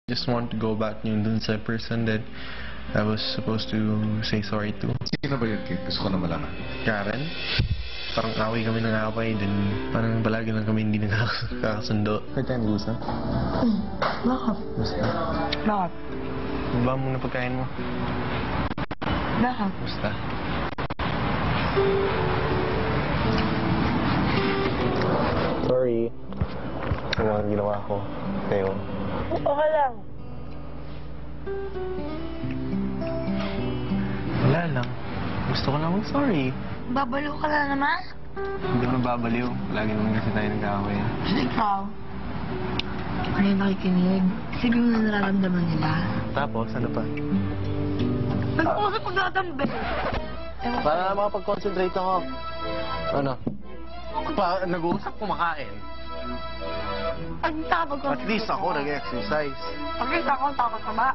Just want to go back yung dun sa person that I was supposed to say sorry to. Sino ba yun, Kate? Gusto ko na malaman. Karen. Parang away kami ng away, then parang palagi lang kami hindi nagkakasundo. Pwede tayong mag-usap? Bakit? Basta. Bakit? Ano ba muna pagkain mo? Bakit? Basta. Sorry. Sa mga ginawa ko. Teo. Okay lang. Wala lang. Gusto ko lang sorry. Babalo ka na naman? Hindi mo babaliw. Lagi naman kasi tayo nag-away. Ikaw? Ano yung nakikinig? Siguro na nararamdaman nila. Tapos, ano pa? Nag-uusap ko natambe. Para makapag-concentrate ako. Ano? Nag-uusap, kumakain. Ang tapag ko. At least ako nag-exercise. At least ako takot ka ba?